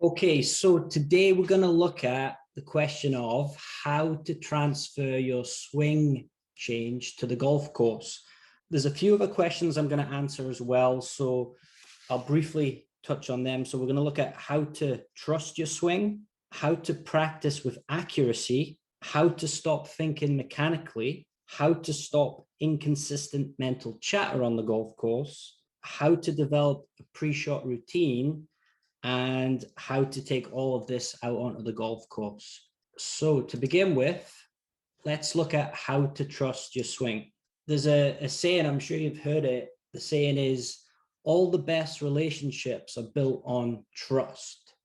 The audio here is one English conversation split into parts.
Okay, so today we're going to look at the question of how to transfer your swing change to the golf course. There's a few other questions I'm going to answer as well, so I'll briefly touch on them. So we're going to look at how to trust your swing, how to practice with accuracy, how to stop thinking mechanically, how to stop inconsistent mental chatter on the golf course, how to develop a pre-shot routine, and how to take all of this out onto the golf course. So to begin with, let's look at how to trust your swing. There's a saying, I'm sure you've heard it. The saying is, all the best relationships are built on trust.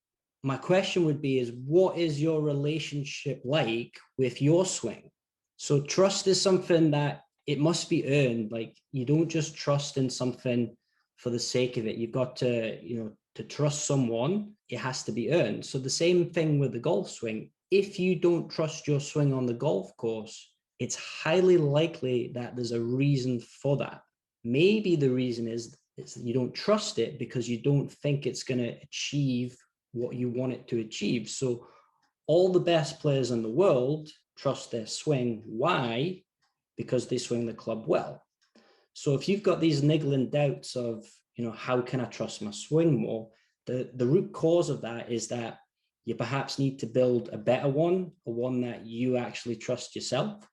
My question would be is, what is your relationship like with your swing? So trust is something that it must be earned. Like, you don't just trust in something for the sake of it. You've got to, to trust someone, it has to be earned. So the same thing with the golf swing. If you don't trust your swing on the golf course, it's highly likely that there's a reason for that. Maybe the reason is that you don't trust it because you don't think it's going to achieve what you want it to achieve. So all the best players in the world trust their swing. Why? Because they swing the club well. So if you've got these niggling doubts of, how can I trust my swing more? The root cause of that is that you perhaps need to build a better one, a one that you actually trust yourself.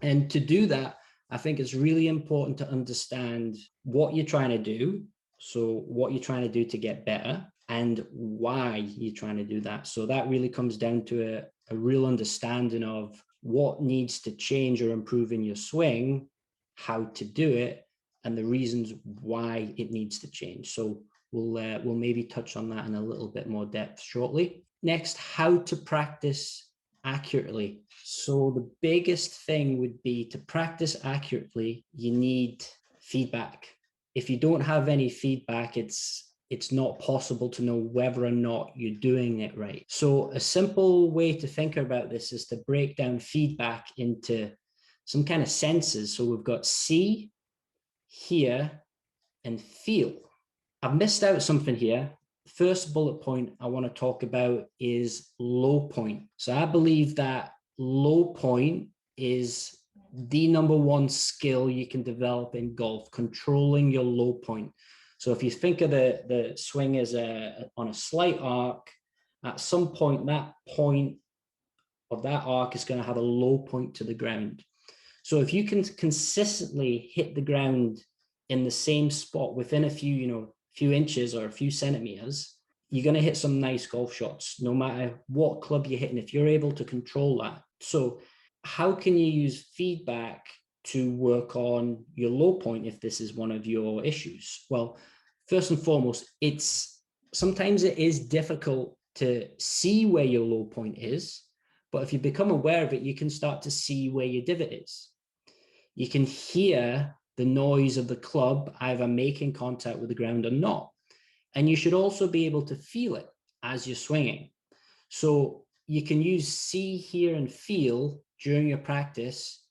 And to do that, I think it's really important to understand what you're trying to do. So what you're trying to do to get better and why you're trying to do that. So that really comes down to a real understanding of what needs to change or improve in your swing, how to do it, and the reasons why it needs to change. So we'll maybe touch on that in a little bit more depth shortly. Next, how to practice accurately. So the biggest thing would be to practice accurately, you need feedback. If you don't have any feedback, it's not possible to know whether or not you're doing it right. So a simple way to think about this is to break down feedback into some kind of senses. So we've got see, hear, and feel. I've missed out something here. First bullet point I want to talk about is low point. So I believe that low point is the number one skill you can develop in golf, controlling your low point. So if you think of the swing as on a slight arc, at some point, that point of that arc is going to have a low point to the ground. So if you can consistently hit the ground in the same spot within a few inches or a few centimeters, you're going to hit some nice golf shots, no matter what club you're hitting, if you're able to control that. So how can you use feedback to work on your low point if this is one of your issues? Well, first and foremost, sometimes it is difficult to see where your low point is, but if you become aware of it, you can start to see where your divot is. You can hear the noise of the club either making contact with the ground or not. And you should also be able to feel it as you're swinging. So you can use see, hear, and feel during your practice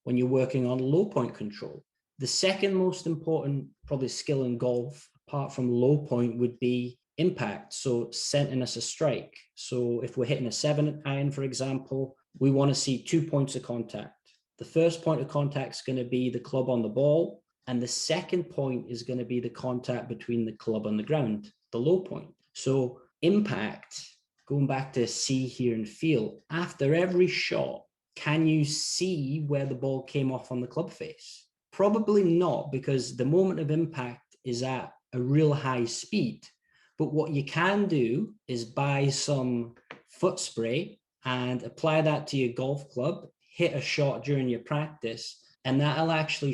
when you're working on low point control. The second most important probably skill in golf, apart from low point, would be impact. So centering us a strike. So if we're hitting a 7-iron, for example, we want to see 2 points of contact. The first point of contact is going to be the club on the ball, and the second point is going to be the contact between the club and the ground, the low point. So impact, going back to see, hear, and feel, after every shot, can you see where the ball came off on the club face? Probably not, because the moment of impact is at a real high speed. But what you can do is buy some foot spray and apply that to your golf club, hit a shot during your practice, and that'll actually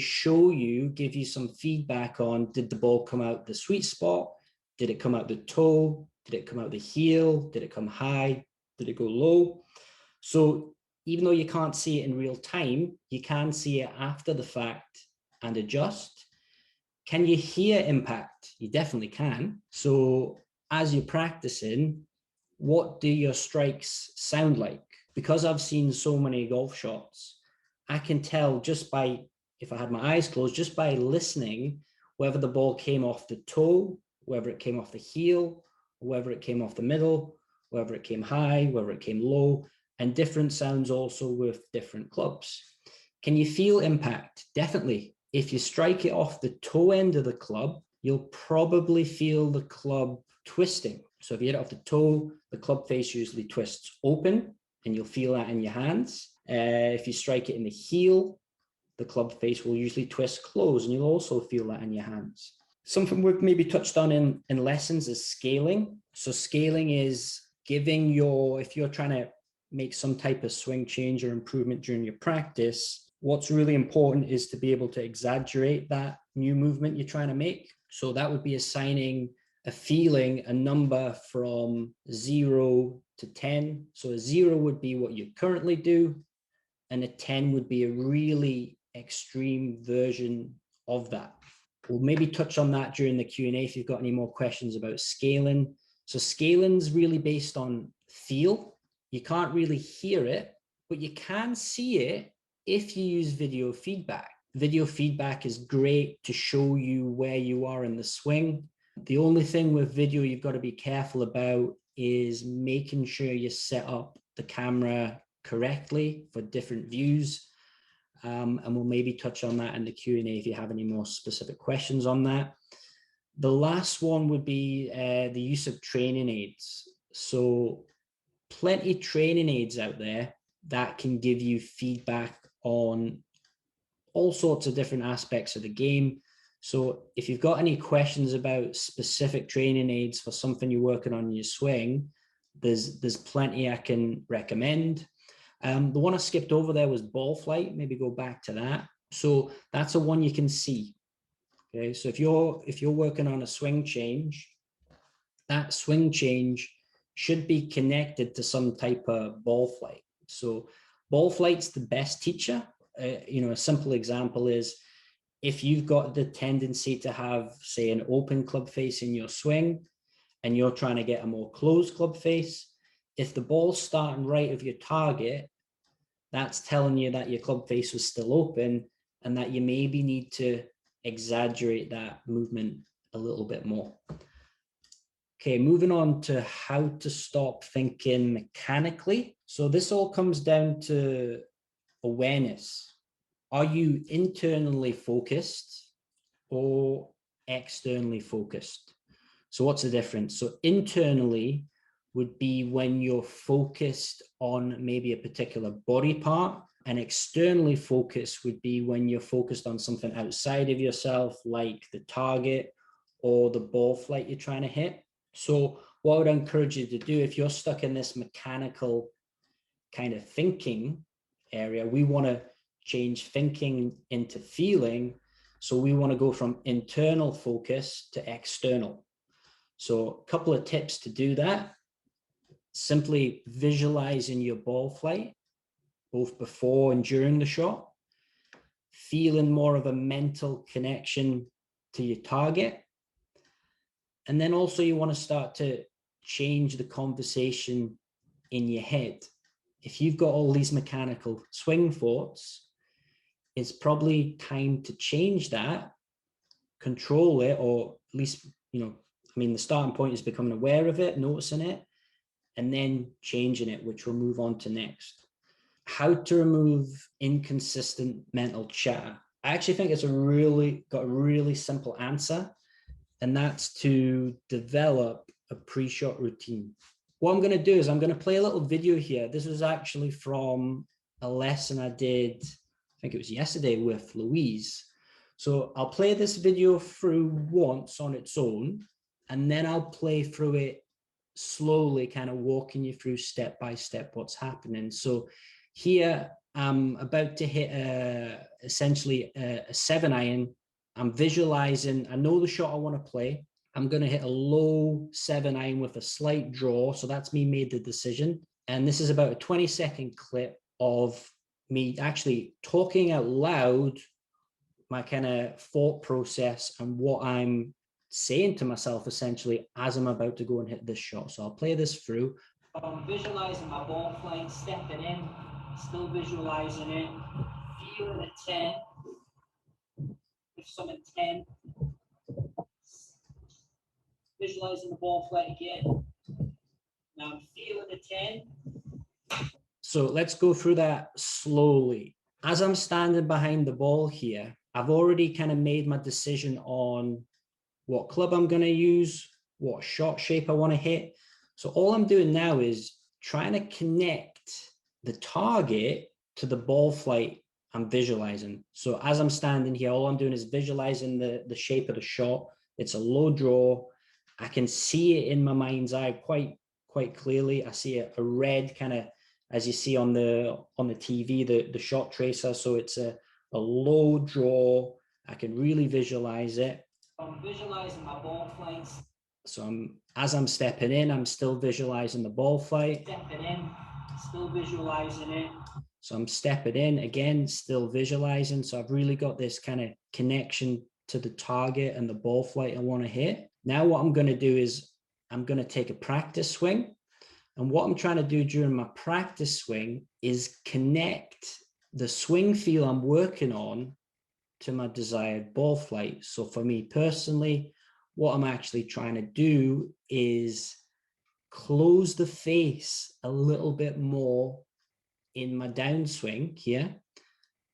give you some feedback on, did the ball come out the sweet spot? Did it come out the toe? Did it come out the heel? Did it come high? Did it go low? So even though you can't see it in real time, you can see it after the fact and adjust. Can you hear impact? You definitely can. So as you're practicing, what do your strikes sound like? Because I've seen so many golf shots, I can tell just by, if I had my eyes closed, just by listening, whether the ball came off the toe, whether it came off the heel, whether it came off the middle, whether it came high, whether it came low, and different sounds also with different clubs. Can you feel impact? Definitely. If you strike it off the toe end of the club, you'll probably feel the club twisting. So if you hit it off the toe, the club face usually twists open, and you'll feel that in your hands. If you strike it in the heel, the club face will usually twist close, and you'll also feel that in your hands. Something we've maybe touched on in lessons is scaling. So scaling is giving if you're trying to make some type of swing change or improvement during your practice, what's really important is to be able to exaggerate that new movement you're trying to make. So that would be assigning a feeling, a number from 0 to 10. So a 0 would be what you currently do, and a 10 would be a really extreme version of that. We'll maybe touch on that during the Q&A if you've got any more questions about scaling. So scaling is really based on feel. You can't really hear it, but you can see it if you use video feedback. Video feedback is great to show you where you are in the swing. The only thing with video you've got to be careful about is making sure you set up the camera correctly for different views. And we'll maybe touch on that in the Q&A if you have any more specific questions on that. The last one would be the use of training aids. So plenty of training aids out there that can give you feedback on all sorts of different aspects of the game. So if you've got any questions about specific training aids for something you're working on in your swing, there's plenty I can recommend. The one I skipped over there was ball flight. Maybe go back to that. So that's a one you can see. Okay, so if you're working on a swing change, that swing change should be connected to some type of ball flight. So ball flight's the best teacher. A simple example is if you've got the tendency to have, say, an open club face in your swing, and you're trying to get a more closed club face, if the ball's starting right of your target, that's telling you that your club face was still open and that you maybe need to exaggerate that movement a little bit more. Okay, moving on to how to stop thinking mechanically. So this all comes down to awareness. Are you internally focused or externally focused? So what's the difference? So internally would be when you're focused on maybe a particular body part, and externally focused would be when you're focused on something outside of yourself, like the target or the ball flight you're trying to hit. So what I would encourage you to do, if you're stuck in this mechanical kind of thinking area, we want to change thinking into feeling. So we want to go from internal focus to external. So a couple of tips to do that: simply visualizing your ball flight, both before and during the shot, feeling more of a mental connection to your target. And then also you want to start to change the conversation in your head. If you've got all these mechanical swing thoughts, it's probably time to change that, control it, or at least, the starting point is becoming aware of it, noticing it, and then changing it, which we'll move on to next. How to remove inconsistent mental chatter. I actually think it's got a really simple answer, and that's to develop a pre-shot routine. What I'm going to do is I'm going to play a little video here. This was actually from a lesson I did, I think it was yesterday, with Louise. So I'll play this video through once on its own, and then I'll play through it slowly, kind of walking you through step by step what's happening. So here I'm about to hit essentially a 7-iron. I'm visualizing, I know the shot I want to play. I'm going to hit a low 7-iron with a slight draw. So that's me made the decision. And this is about a 20-second clip of me actually talking out loud my kind of thought process and what I'm saying to myself essentially as I'm about to go and hit this shot. So I'll play this through. I'm visualizing my ball flight, stepping in, still visualizing it, feeling a 10, with some 10, Visualizing the ball flight again. Now I'm feeling a 10. So let's go through that slowly. As I'm standing behind the ball here, I've already kind of made my decision on what club I'm going to use, what shot shape I want to hit. So all I'm doing now is trying to connect the target to the ball flight I'm visualizing. So as I'm standing here, all I'm doing is visualizing the shape of the shot. It's a low draw. I can see it in my mind's eye quite clearly. I see a red kind of, as you see on the TV, the shot tracer. So it's a low draw. I can really visualize it. I'm visualizing my ball flights. So as I'm stepping in, I'm still visualizing the ball flight. Stepping in, still visualizing it. So I'm stepping in again, still visualizing. So I've really got this kind of connection to the target and the ball flight I want to hit. Now what I'm going to do is I'm going to take a practice swing. And what I'm trying to do during my practice swing is connect the swing feel I'm working on to my desired ball flight. So for me personally, what I'm actually trying to do is close the face a little bit more in my downswing here.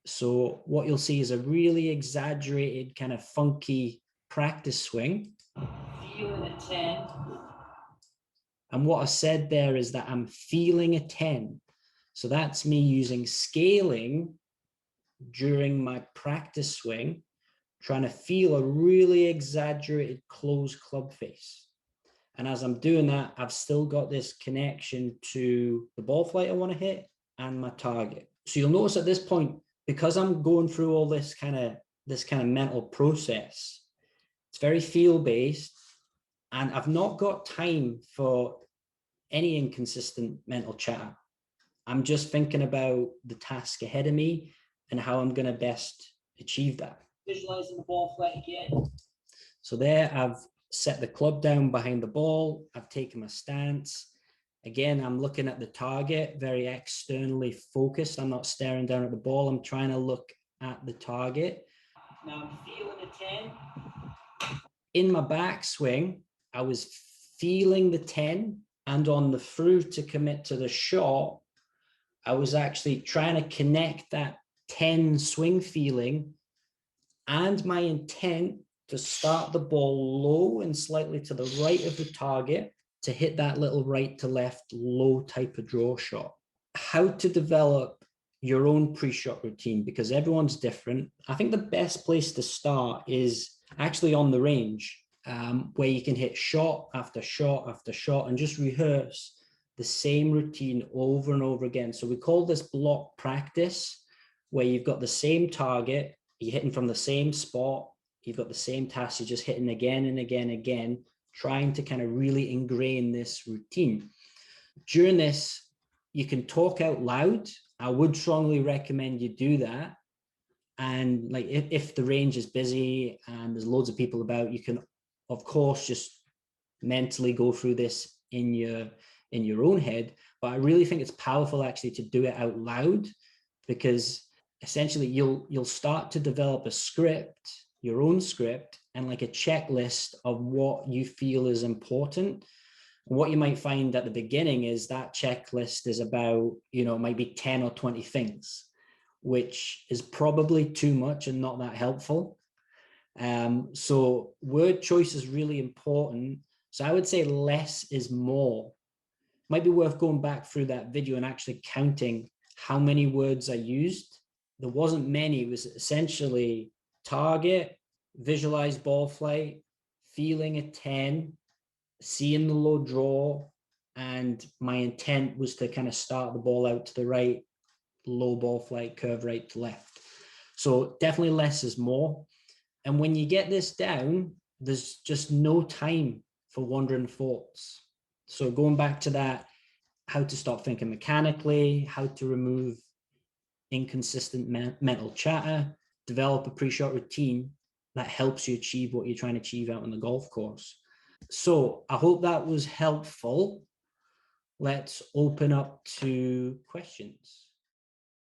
So what you'll see is a really exaggerated kind of funky practice swing. Feeling a 10. And what I said there is that I'm feeling a 10. So that's me using scaling during my practice swing, trying to feel a really exaggerated closed club face. And as I'm doing that, I've still got this connection to the ball flight I want to hit and my target. So you'll notice at this point, because I'm going through all this kind of mental process, it's very feel-based, and I've not got time for any inconsistent mental chatter. I'm just thinking about the task ahead of me and how I'm going to best achieve that. Visualizing the ball flight again. So there I've set the club down behind the ball. I've taken my stance. Again, I'm looking at the target, very externally focused. I'm not staring down at the ball. I'm trying to look at the target. Now I'm feeling a 10. In my backswing, I was feeling the 10, and on the through to commit to the shot, I was actually trying to connect that 10 swing feeling and my intent to start the ball low and slightly to the right of the target to hit that little right to left low type of draw shot. How to develop your own pre-shot routine, because everyone's different. I think the best place to start is actually on the range, where you can hit shot after shot after shot and just rehearse the same routine over and over again. So we call this block practice, where you've got the same target, you're hitting from the same spot, you've got the same task, you're just hitting again and again and again, trying to kind of really ingrain this routine. During this, you can talk out loud. I would strongly recommend you do that. And like if the range is busy and there's loads of people about, you can, of course, just mentally go through this in your own head. But I really think it's powerful actually to do it out loud, because essentially you'll start to develop a script, your own script, and like a checklist of what you feel is important. And what you might find at the beginning is that checklist is about, it might be 10 or 20 things, which is probably too much and not that helpful. So word choice is really important. So I would say less is more. Might be worth going back through that video and actually counting how many words I used. There wasn't many. It was essentially target, visualize ball flight, feeling a 10, seeing the low draw, and my intent was to kind of start the ball out to the right, low ball flight, curve right to left. So definitely less is more. And when you get this down, there's just no time for wandering thoughts. So going back to that, how to stop thinking mechanically, how to remove inconsistent mental chatter, develop a pre-shot routine that helps you achieve what you're trying to achieve out on the golf course. So I hope that was helpful. Let's open up to questions.